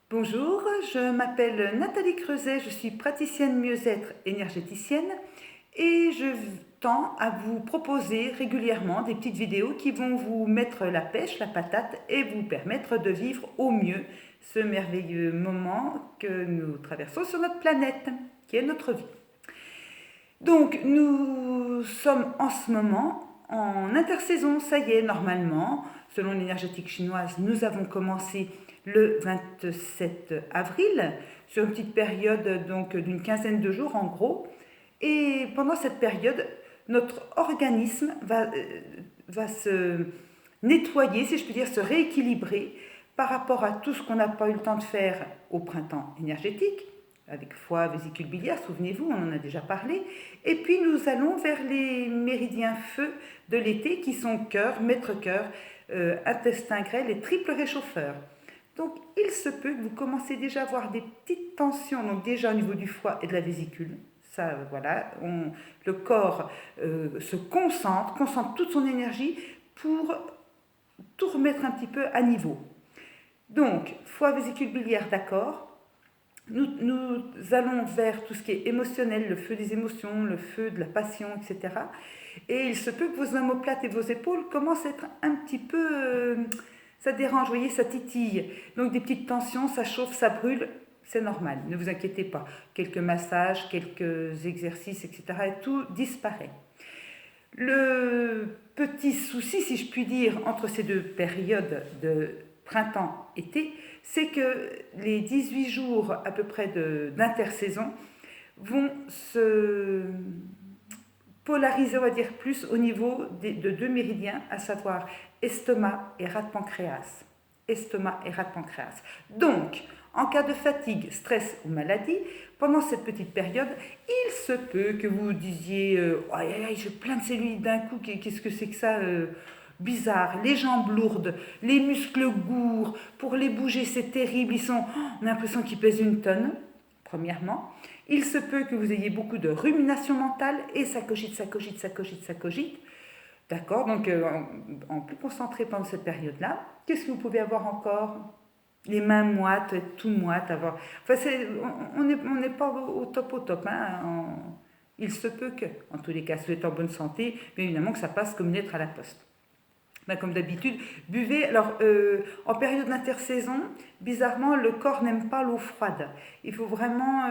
Bonjour, je m'appelle Nathalie Creuset, je suis praticienne mieux-être énergéticienne et je tends à vous proposer régulièrement des petites vidéos qui vont vous mettre la pêche, la patate et vous permettre de vivre au mieux ce merveilleux moment que nous traversons sur notre planète, qui est notre vie. Donc nous sommes en ce moment en intersaison, ça y est, normalement, selon l'énergétique chinoise, nous avons commencé le 27 avril, sur une petite période donc d'une quinzaine de jours en gros. Et pendant cette période, notre organisme va se nettoyer, si je puis dire, se rééquilibrer par rapport à tout ce qu'on n'a pas eu le temps de faire au printemps énergétique, avec foie, vésicule biliaire, souvenez-vous, on en a déjà parlé. Et puis nous allons vers les méridiens feu de l'été qui sont cœur, maître-cœur, intestin grêle et triple réchauffeur. Donc il se peut que vous commencez déjà à avoir des petites tensions, donc déjà au niveau du foie et de la vésicule. Ça, voilà, le corps se concentre toute son énergie pour tout remettre un petit peu à niveau. Donc, foie, vésicule biliaire, d'accord. Nous allons vers tout ce qui est émotionnel, le feu des émotions, le feu de la passion, etc. Et il se peut que vos omoplates et vos épaules commencent à être un petit peu... ça dérange, vous voyez, ça titille. Donc des petites tensions, ça chauffe, ça brûle, c'est normal, ne vous inquiétez pas. Quelques massages, quelques exercices, etc. Et tout disparaît. Le petit souci, si je puis dire, entre ces deux périodes de printemps-été, c'est que les 18 jours à peu près d'intersaison vont se polariser, on va dire, plus au niveau de deux méridiens, à savoir estomac et rate pancréas. Estomac et rate pancréas. Donc, en cas de fatigue, stress ou maladie, pendant cette petite période, il se peut que vous disiez aïe aïe aïe, j'ai plein de cellules d'un coup, qu'est-ce que c'est que ça bizarre, les jambes lourdes, les muscles gourds, pour les bouger c'est terrible, on a l'impression qu'ils pèsent une tonne, premièrement. Il se peut que vous ayez beaucoup de rumination mentale et ça cogite, ça cogite, ça cogite, ça cogite. D'accord, donc en plus concentré pendant cette période-là. Qu'est-ce que vous pouvez avoir encore? Les mains moites, tout moite, avoir. Enfin, on n'est pas au top. Hein, il se peut que, en tous les cas, si vous êtes en bonne santé, bien évidemment que ça passe comme une lettre à la poste. Ben, comme d'habitude, buvez. Alors, en période d'intersaison, bizarrement, le corps n'aime pas l'eau froide. Il faut vraiment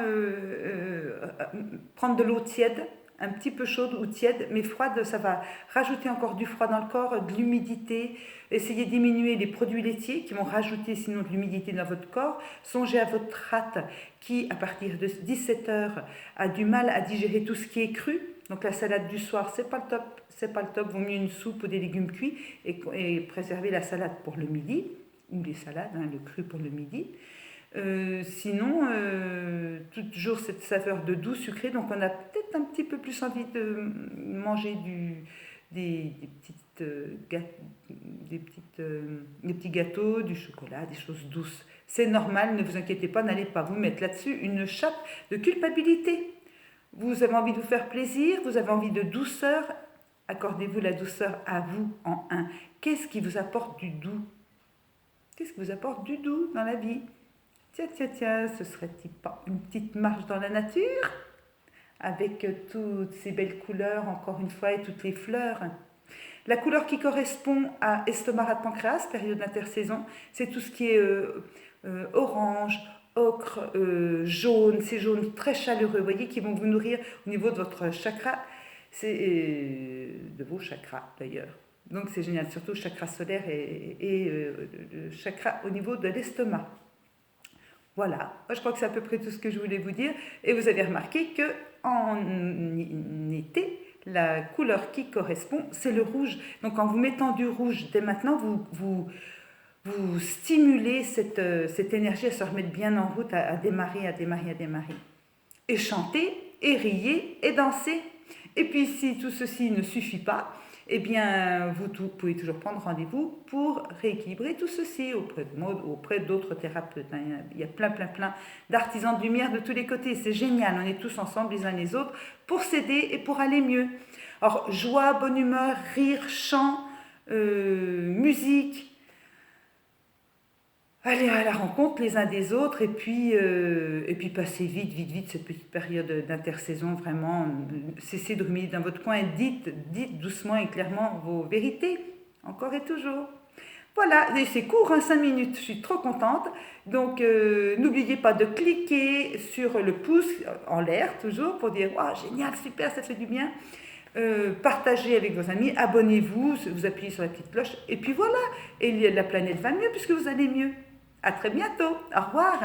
prendre de l'eau tiède, un petit peu chaude ou tiède, mais froide, ça va rajouter encore du froid dans le corps, de l'humidité. Essayez de diminuer les produits laitiers qui vont rajouter sinon de l'humidité dans votre corps. Songez à votre rate qui, à partir de 17 heures, a du mal à digérer tout ce qui est cru. Donc la salade du soir, c'est pas le top. Vaut mieux une soupe ou des légumes cuits et préserver la salade pour le midi, ou les salades, hein, le cru pour le midi. Sinon, toujours cette saveur de doux sucré, donc on a peut-être un petit peu plus envie de manger des petits gâteaux, du chocolat, des choses douces. C'est normal, ne vous inquiétez pas, n'allez pas vous mettre là-dessus une chape de culpabilité. Vous avez envie de vous faire plaisir, vous avez envie de douceur, accordez-vous la douceur à vous en un. Qu'est-ce qui vous apporte du doux? Qu'est-ce qui vous apporte du doux dans la vie? Tiens, ce serait-il pas une petite marche dans la nature? Avec toutes ces belles couleurs, encore une fois, et toutes les fleurs. La couleur qui correspond à estomac rate pancréas, période d'intersaison, c'est tout ce qui est orange, ocre, jaune, ces jaunes très chaleureux, vous voyez, qui vont vous nourrir au niveau de votre chakra, de vos chakras d'ailleurs. Donc c'est génial, surtout le chakra solaire et le chakra au niveau de l'estomac. Voilà, moi je crois que c'est à peu près tout ce que je voulais vous dire. Et vous avez remarqué qu'en été, la couleur qui correspond, c'est le rouge. Donc en vous mettant du rouge dès maintenant, vous stimulez cette énergie à se remettre bien en route, à démarrer. Et chanter, et riez, et danser. Et puis si tout ceci ne suffit pas, eh bien, vous pouvez toujours prendre rendez-vous pour rééquilibrer tout ceci auprès de moi, auprès d'autres thérapeutes. Il y a plein d'artisans de lumière de tous les côtés. C'est génial, on est tous ensemble les uns les autres pour s'aider et pour aller mieux. Alors, joie, bonne humeur, rire, chant, musique, aller à la rencontre les uns des autres et puis passer vite, vite, vite cette petite période d'intersaison, vraiment. Cessez de ruminer dans votre coin et dites doucement et clairement vos vérités, encore et toujours. Voilà, et c'est court, hein, 5 minutes, je suis trop contente. Donc n'oubliez pas de cliquer sur le pouce en l'air toujours pour dire waouh, génial, super, ça fait du bien. Partagez avec vos amis, abonnez-vous, vous appuyez sur la petite cloche, et puis voilà, et la planète va mieux puisque vous allez mieux. À très bientôt, au revoir.